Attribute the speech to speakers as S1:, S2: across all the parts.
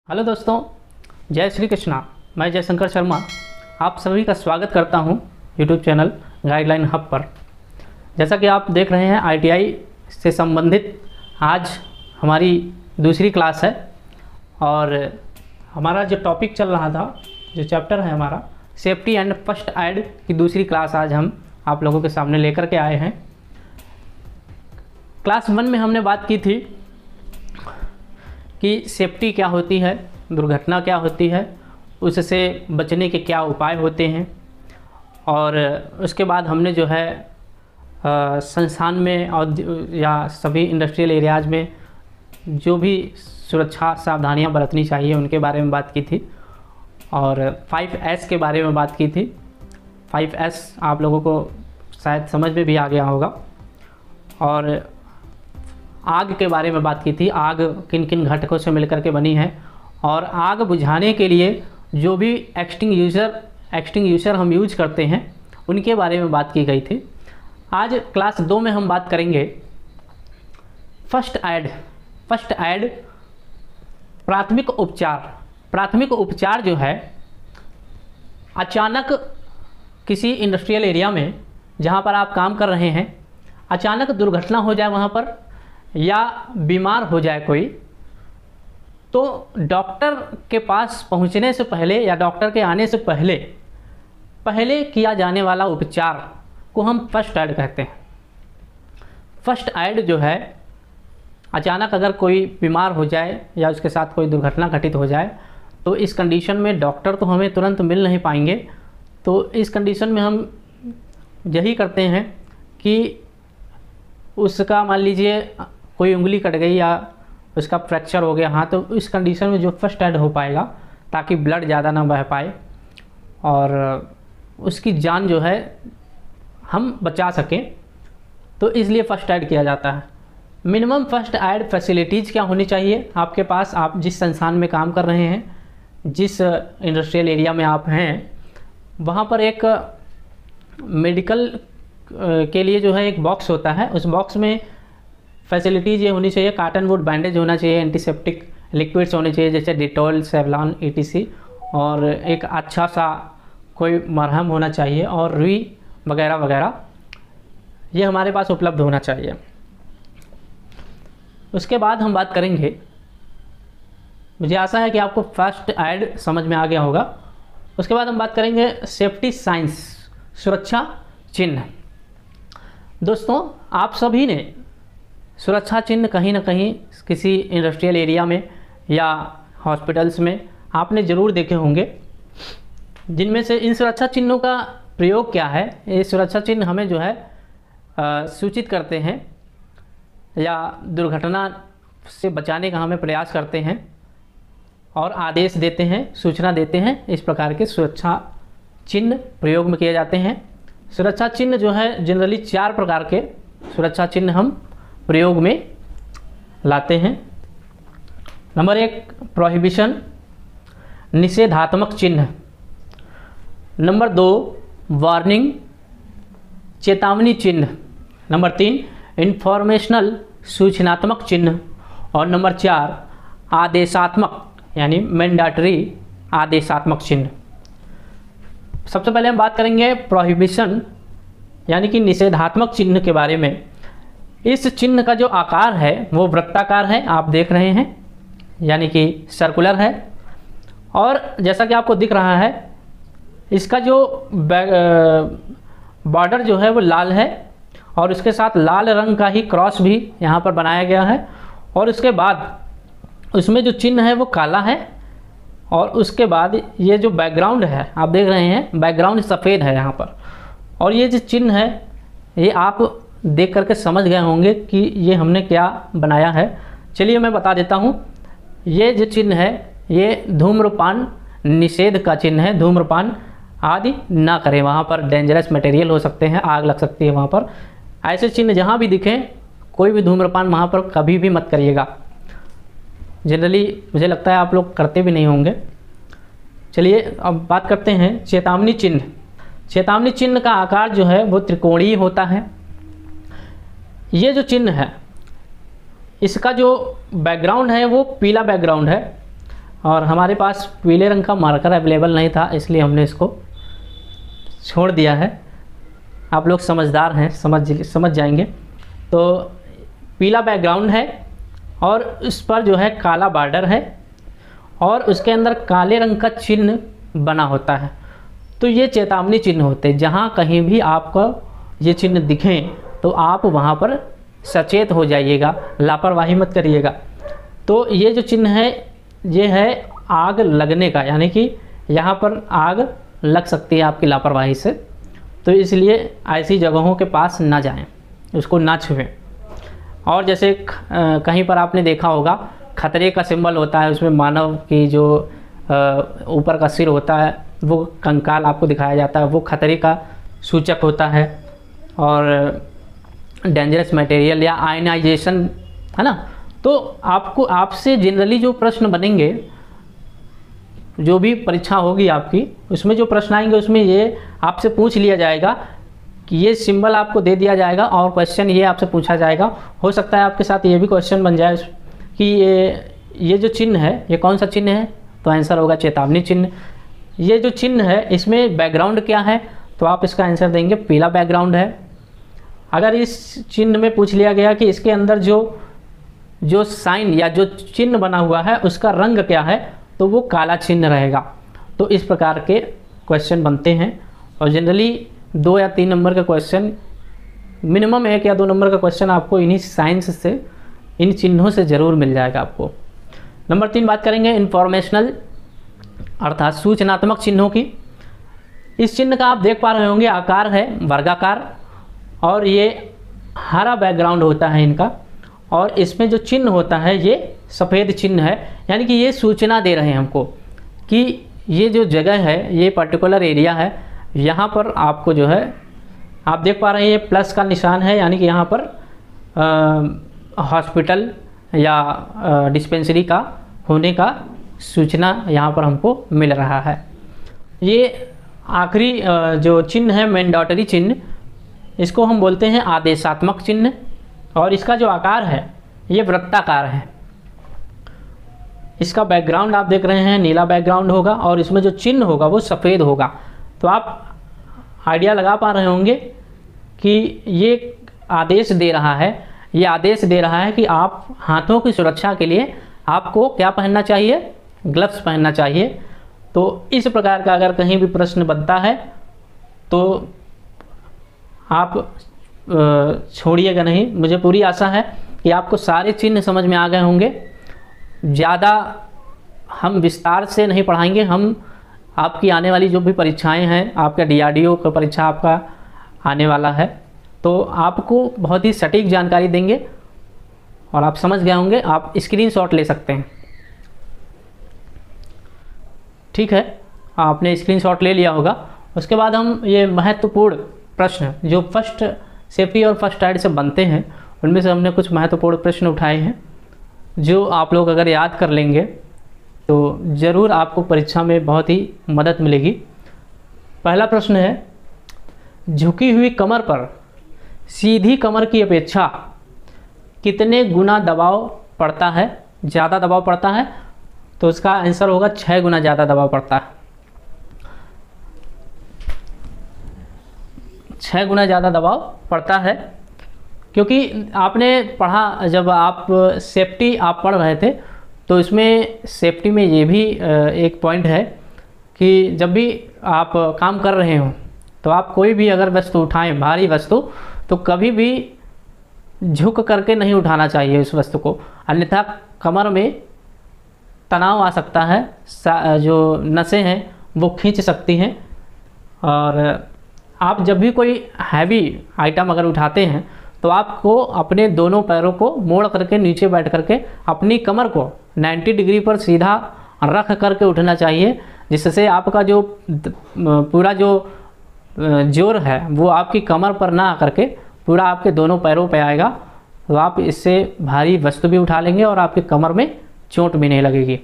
S1: Hello दोस्तों, जय श्री कृष्णा। मैं जयशंकर शर्मा आप सभी का स्वागत करता हूं यूट्यूब चैनल गाइडलाइन हब पर। जैसा कि आप देख रहे हैं, आईटीआई से संबंधित आज हमारी दूसरी क्लास है और हमारा जो टॉपिक चल रहा था, जो चैप्टर है हमारा सेफ्टी एंड फर्स्ट एड की दूसरी क्लास आज हम आप लोगों के सामने लेकर के आए हैं। क्लास 1 में हमने बात की थी कि सेफ्टी क्या होती है, दुर्घटना क्या होती है, उससे बचने के क्या उपाय होते हैं। और उसके बाद हमने जो है संस्थान में और या सभी इंडस्ट्रियल एरियाज़ में जो भी सुरक्षा सावधानियां बरतनी चाहिए उनके बारे में बात की थी और 5S के बारे में बात की थी। 5S आप लोगों को शायद समझ में भी आ गया होगा। और आग के बारे में बात की थी, आग किन किन घटकों से मिलकर के बनी है और आग बुझाने के लिए जो भी एक्सटिंग्विशर हम यूज करते हैं उनके बारे में बात की गई थी। आज क्लास 2 में हम बात करेंगे फर्स्ट एड प्राथमिक उपचार। प्राथमिक उपचार जो है, अचानक किसी इंडस्ट्रियल एरिया में जहाँ पर आप काम कर रहे हैं अचानक दुर्घटना हो जाए वहाँ पर, या बीमार हो जाए कोई, तो डॉक्टर के पास पहुंचने से पहले या डॉक्टर के आने से पहले किया जाने वाला उपचार को हम फर्स्ट एड कहते हैं। फर्स्ट एड जो है, अचानक अगर कोई बीमार हो जाए या उसके साथ कोई दुर्घटना घटित हो जाए तो इस कंडीशन में डॉक्टर तो हमें तुरंत मिल नहीं पाएंगे। तो इस कंडीशन में हम यही करते हैं कि उसका मान लीजिए कोई उंगली कट गई या उसका फ्रैक्चर हो गया, हाँ, तो इस कंडीशन में जो फर्स्ट एड हो पाएगा ताकि ब्लड ज़्यादा ना बह पाए और उसकी जान जो है हम बचा सकें, तो इसलिए फ़र्स्ट एड किया जाता है। मिनिमम फर्स्ट एड फैसिलिटीज़ क्या होनी चाहिए आपके पास? आप जिस संस्थान में काम कर रहे हैं, जिस इंडस्ट्रियल एरिया में आप हैं, वहाँ पर एक मेडिकल के लिए जो है एक बॉक्स होता है। उस बॉक्स में फैसिलिटीज़ ये होनी चाहिए, कॉटन वुड बैंडेज होना चाहिए, एंटीसेप्टिक लिक्विड्स होने चाहिए जैसे डिटॉल, सेवलॉन, ETC, और एक अच्छा सा कोई मरहम होना चाहिए और रुई वगैरह वगैरह, ये हमारे पास उपलब्ध होना चाहिए। उसके बाद हम बात करेंगे, मुझे आशा है कि आपको फर्स्ट एड समझ में आ गया होगा। उसके बाद हम बात करेंगे सेफ्टी साइंस, सुरक्षा चिन्ह। दोस्तों, आप सभी ने सुरक्षा चिन्ह कहीं ना कहीं किसी इंडस्ट्रियल एरिया में या हॉस्पिटल्स में आपने ज़रूर देखे होंगे, जिनमें से इन सुरक्षा चिन्हों का प्रयोग क्या है। ये सुरक्षा चिन्ह हमें जो है सूचित करते हैं या दुर्घटना से बचाने का हमें प्रयास करते हैं और आदेश देते हैं, सूचना देते हैं। इस प्रकार के सुरक्षा चिन्ह प्रयोग में किए जाते हैं। सुरक्षा चिन्ह जो है जनरली 4 प्रकार के सुरक्षा चिन्ह हम प्रयोग में लाते हैं। नंबर 1 प्रोहिबिशन, निषेधात्मक चिन्ह। नंबर 2 वार्निंग, चेतावनी चिन्ह। नंबर 3 इंफॉर्मेशनल, सूचनात्मक चिन्ह। और नंबर 4 आदेशात्मक यानी मैंडेटरी आदेशात्मक चिन्ह। सबसे पहले हम बात करेंगे प्रोहिबिशन यानी कि निषेधात्मक चिन्ह के बारे में। इस चिन्ह का जो आकार है वो वृत्ताकार है, आप देख रहे हैं, यानी कि सर्कुलर है। और जैसा कि आपको दिख रहा है, इसका जो बॉर्डर जो है वो लाल है और उसके साथ लाल रंग का ही क्रॉस भी यहाँ पर बनाया गया है। और उसके बाद उसमें जो चिन्ह है वो काला है और उसके बाद ये जो बैकग्राउंड है आप देख रहे हैं, बैकग्राउंड सफ़ेद है यहाँ पर। और ये जो चिन्ह है ये आप देख करके समझ गए होंगे कि ये हमने क्या बनाया है। चलिए मैं बता देता हूँ। ये जो चिन्ह है ये धूम्रपान निषेध का चिन्ह है। धूम्रपान आदि ना करें, वहाँ पर डेंजरस मटेरियल हो सकते हैं, आग लग सकती है वहाँ पर। ऐसे चिन्ह जहाँ भी दिखें, कोई भी धूम्रपान वहाँ पर कभी भी मत करिएगा। जनरली मुझे लगता है आप लोग करते भी नहीं होंगे। चलिए अब बात करते हैं चेतावनी चिन्ह। चेतावनी चिन्ह का आकार जो है वो त्रिकोणीय होता है। ये जो चिन्ह है इसका जो बैकग्राउंड है वो पीला बैकग्राउंड है और हमारे पास पीले रंग का मार्कर अवेलेबल नहीं था, इसलिए हमने इसको छोड़ दिया है। आप लोग समझदार हैं, समझ जाएंगे। तो पीला बैकग्राउंड है और उस पर जो है काला बॉर्डर है और उसके अंदर काले रंग का चिन्ह बना होता है। तो ये चेतावनी चिन्ह होते हैं। जहाँ कहीं भी आपको ये चिन्ह दिखें तो आप वहाँ पर सचेत हो जाइएगा, लापरवाही मत करिएगा। तो ये जो चिन्ह है ये है आग लगने का, यानी कि यहाँ पर आग लग सकती है आपकी लापरवाही से। तो इसलिए ऐसी जगहों के पास ना जाएं, उसको ना छुएं। और जैसे कहीं पर आपने देखा होगा खतरे का सिंबल होता है, उसमें मानव की जो ऊपर का सिर होता है वो कंकाल आपको दिखाया जाता है, वो खतरे का सूचक होता है। और डेंजरस मटेरियल या आयनाइजेशन, है ना। तो आपसे जनरली जो प्रश्न बनेंगे, जो भी परीक्षा होगी आपकी, उसमें जो प्रश्न आएंगे उसमें ये आपसे पूछ लिया जाएगा कि ये सिंबल आपको दे दिया जाएगा और क्वेश्चन ये आपसे पूछा जाएगा। हो सकता है आपके साथ ये भी क्वेश्चन बन जाए कि ये जो चिन्ह है ये कौन सा चिन्ह है, तो आंसर होगा चेतावनी चिन्ह। ये जो चिन्ह है इसमें बैकग्राउंड क्या है, तो आप इसका आंसर देंगे पीला बैकग्राउंड है। अगर इस चिन्ह में पूछ लिया गया कि इसके अंदर जो साइन या जो चिन्ह बना हुआ है उसका रंग क्या है, तो वो काला चिन्ह रहेगा। तो इस प्रकार के क्वेश्चन बनते हैं और जनरली 2 या 3 नंबर का क्वेश्चन, मिनिमम 1 या 2 नंबर का क्वेश्चन आपको इन्हीं साइंस से, इन चिन्हों से ज़रूर मिल जाएगा आपको। नंबर 3 बात करेंगे इंफॉर्मेशनल अर्थात सूचनात्मक चिन्हों की। इस चिन्ह का आप देख पा रहे होंगे आकार है वर्गाकार और ये हरा बैकग्राउंड होता है इनका, और इसमें जो चिन्ह होता है ये सफ़ेद चिन्ह है, यानी कि ये सूचना दे रहे हैं हमको कि ये जो जगह है, ये पर्टिकुलर एरिया है, यहाँ पर आपको जो है आप देख पा रहे हैं ये प्लस का निशान है, यानी कि यहाँ पर हॉस्पिटल या डिस्पेंसरी का होने का सूचना यहाँ पर हमको मिल रहा है। ये आखिरी जो चिन्ह है मैंडेटरी चिन्ह, इसको हम बोलते हैं आदेशात्मक चिन्ह, और इसका जो आकार है ये वृत्ताकार है। इसका बैकग्राउंड आप देख रहे हैं नीला बैकग्राउंड होगा और इसमें जो चिन्ह होगा वो सफ़ेद होगा। तो आप आइडिया लगा पा रहे होंगे कि ये आदेश दे रहा है, ये आदेश दे रहा है कि आप हाथों की सुरक्षा के लिए आपको क्या पहनना चाहिए, ग्लव्स पहनना चाहिए। तो इस प्रकार का अगर कहीं भी प्रश्न बनता है तो आप छोड़िएगा नहीं। मुझे पूरी आशा है कि आपको सारे चिन्ह समझ में आ गए होंगे। ज़्यादा हम विस्तार से नहीं पढ़ाएंगे, हम आपकी आने वाली जो भी परीक्षाएं हैं, आपका DRDO का परीक्षा आपका आने वाला है, तो आपको बहुत ही सटीक जानकारी देंगे और आप समझ गए होंगे। आप स्क्रीनशॉट ले सकते हैं, ठीक है, आपने स्क्रीनशॉट ले लिया होगा। उसके बाद हम ये महत्वपूर्ण प्रश्न जो फर्स्ट सेफ्टी और फर्स्ट एड से बनते हैं, उनमें से हमने कुछ महत्वपूर्ण प्रश्न उठाए हैं जो आप लोग अगर याद कर लेंगे तो ज़रूर आपको परीक्षा में बहुत ही मदद मिलेगी। पहला प्रश्न है, झुकी हुई कमर पर सीधी कमर की अपेक्षा कितने गुना दबाव पड़ता है, ज़्यादा दबाव पड़ता है, तो इसका आंसर होगा 6 गुना ज़्यादा दबाव पड़ता है। 6 गुना ज़्यादा दबाव पड़ता है, क्योंकि आपने पढ़ा, जब आप सेफ्टी आप पढ़ रहे थे तो इसमें सेफ्टी में ये भी एक पॉइंट है कि जब भी आप काम कर रहे हो तो आप कोई भी अगर वस्तु उठाएं, भारी वस्तु, तो कभी भी झुक करके नहीं उठाना चाहिए उस वस्तु को, अन्यथा कमर में तनाव आ सकता है, जो नसें हैं वो खींच सकती हैं। और आप जब भी कोई हैवी आइटम अगर उठाते हैं तो आपको अपने दोनों पैरों को मोड़ करके नीचे बैठ करके अपनी कमर को 90 डिग्री पर सीधा रख करके उठना चाहिए, जिससे आपका जो पूरा जो जोर है वो आपकी कमर पर ना आकर के पूरा आपके दोनों पैरों पे आएगा। तो आप इससे भारी वस्तु भी उठा लेंगे और आपकी कमर में चोट भी नहीं लगेगी।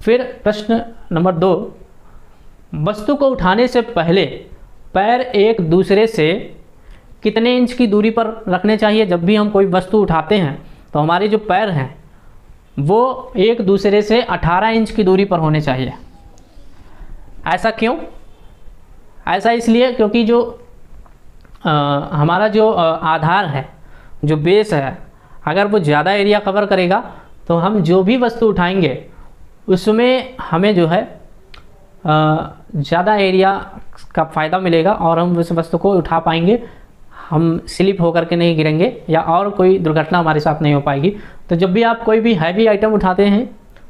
S1: फिर प्रश्न नंबर 2, वस्तु को उठाने से पहले पैर एक दूसरे से कितने इंच की दूरी पर रखने चाहिए। जब भी हम कोई वस्तु उठाते हैं तो हमारे जो पैर हैं वो एक दूसरे से 18 इंच की दूरी पर होने चाहिए। ऐसा क्यों? ऐसा इसलिए क्योंकि जो हमारा जो आधार है, जो बेस है, अगर वो ज़्यादा एरिया कवर करेगा तो हम जो भी वस्तु उठाएंगे उसमें हमें जो है ज़्यादा एरिया का फ़ायदा मिलेगा और हम उस वस्तु को उठा पाएंगे, हम स्लिप होकर के नहीं गिरेंगे या और कोई दुर्घटना हमारे साथ नहीं हो पाएगी। तो जब भी आप कोई भी हैवी आइटम उठाते हैं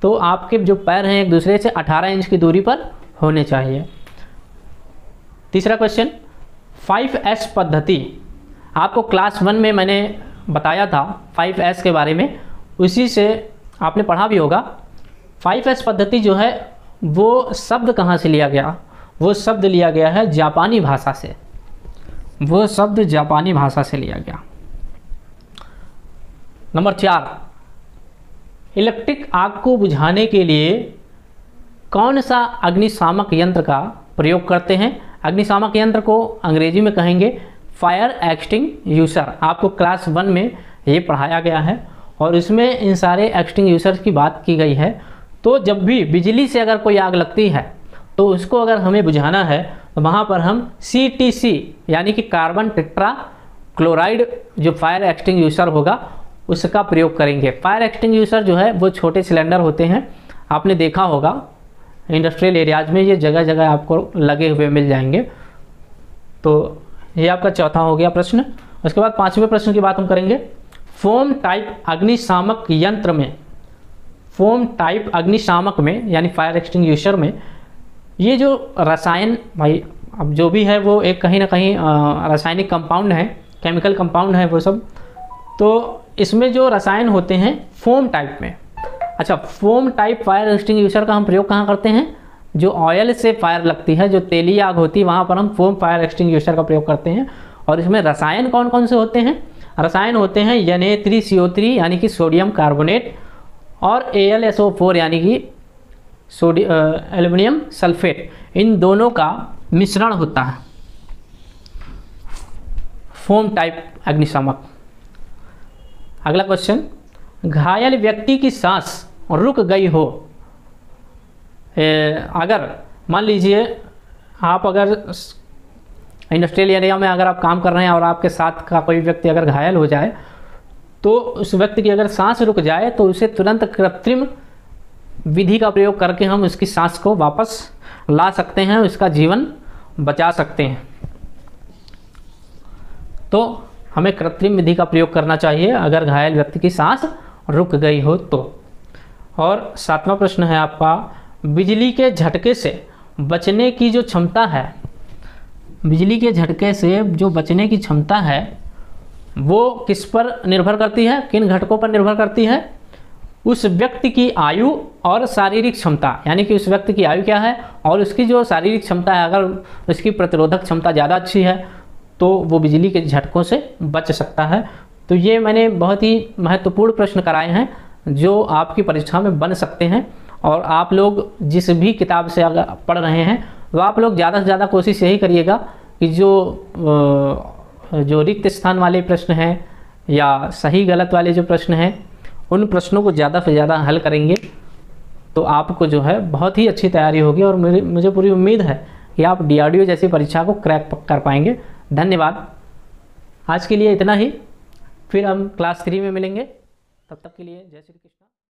S1: तो आपके जो पैर हैं एक दूसरे से 18 इंच की दूरी पर होने चाहिए। तीसरा क्वेश्चन, 5S पद्धति। आपको क्लास 1 में मैंने बताया था 5S के बारे में, उसी से आपने पढ़ा भी होगा। 5S पद्धति जो है वो शब्द कहाँ से लिया गया? वो शब्द लिया गया है जापानी भाषा से। वो शब्द जापानी भाषा से लिया गया। नंबर 4, इलेक्ट्रिक आग को बुझाने के लिए कौन सा अग्निशामक यंत्र का प्रयोग करते हैं? अग्निशामक यंत्र को अंग्रेजी में कहेंगे फायर एक्सटिंग्विशर। आपको क्लास 1 में ये पढ़ाया गया है और इसमें इन सारे एक्सटिंग्विशर्स की बात की गई है। तो जब भी बिजली से अगर कोई आग लगती है तो उसको अगर हमें बुझाना है तो वहाँ पर हम CTC यानी कि कार्बन टेट्रा क्लोराइड जो फायर एक्सटिंग्विशर होगा उसका प्रयोग करेंगे। फायर एक्सटिंग्विशर जो है वो छोटे सिलेंडर होते हैं, आपने देखा होगा इंडस्ट्रियल एरियाज में, ये जगह जगह आपको लगे हुए मिल जाएंगे। तो ये आपका चौथा हो गया प्रश्न। उसके बाद 5वें प्रश्न की बात हम करेंगे। फोम टाइप अग्निशामक यंत्र में, फोम टाइप अग्निशामक में यानी फायर एक्सटिंग्विशर में ये जो रसायन, भाई अब जो भी है वो एक कहीं ना कहीं रासायनिक कंपाउंड है, केमिकल कंपाउंड है वो सब। तो इसमें जो रसायन होते हैं फोम टाइप में, अच्छा फोम टाइप फायर एक्सटिंग्विशर का हम प्रयोग कहाँ करते हैं? जो ऑयल से फायर लगती है, जो तेली आग होती है, वहाँ पर हम फोम फायर एक्सटिंग्विशर का प्रयोग करते हैं। और इसमें रसायन कौन कौन से होते हैं? रसायन होते हैं Na3CO3 यानी कि सोडियम कार्बोनेट और AlSO4 यानी कि एल्युमिनियम सल्फेट। इन दोनों का मिश्रण होता है फोम टाइप अग्निशामक। अगला क्वेश्चन, घायल व्यक्ति की सांस रुक गई हो, अगर मान लीजिए आप अगर इंडस्ट्रियल एरिया में अगर आप काम कर रहे हैं और आपके साथ का कोई व्यक्ति अगर घायल हो जाए तो उस व्यक्ति की अगर सांस रुक जाए तो उसे तुरंत कृत्रिम विधि का प्रयोग करके हम उसकी सांस को वापस ला सकते हैं, उसका जीवन बचा सकते हैं। तो हमें कृत्रिम विधि का प्रयोग करना चाहिए अगर घायल व्यक्ति की सांस रुक गई हो तो। और 7वां प्रश्न है आपका, बिजली के झटके से बचने की जो क्षमता है, बिजली के झटके से जो बचने की क्षमता है वो किस पर निर्भर करती है? किन घटकों पर निर्भर करती है? उस व्यक्ति की आयु और शारीरिक क्षमता, यानी कि उस व्यक्ति की आयु क्या है और उसकी जो शारीरिक क्षमता है, अगर उसकी प्रतिरोधक क्षमता ज़्यादा अच्छी है तो वो बिजली के झटकों से बच सकता है। तो ये मैंने बहुत ही महत्वपूर्ण प्रश्न कराए हैं जो आपकी परीक्षा में बन सकते हैं। और आप लोग जिस भी किताब से अगर पढ़ रहे हैं तो आप लोग ज़्यादा से ज़्यादा कोशिश यही करिएगा कि जो रिक्त स्थान वाले प्रश्न हैं या सही गलत वाले जो प्रश्न हैं उन प्रश्नों को ज़्यादा से ज़्यादा हल करेंगे तो आपको जो है बहुत ही अच्छी तैयारी होगी। और मुझे पूरी उम्मीद है कि आप DRDO जैसी परीक्षा को क्रैक कर पाएंगे। धन्यवाद। आज के लिए इतना ही, फिर हम क्लास 3 में मिलेंगे। तब तक के लिए जय श्री कृष्ण।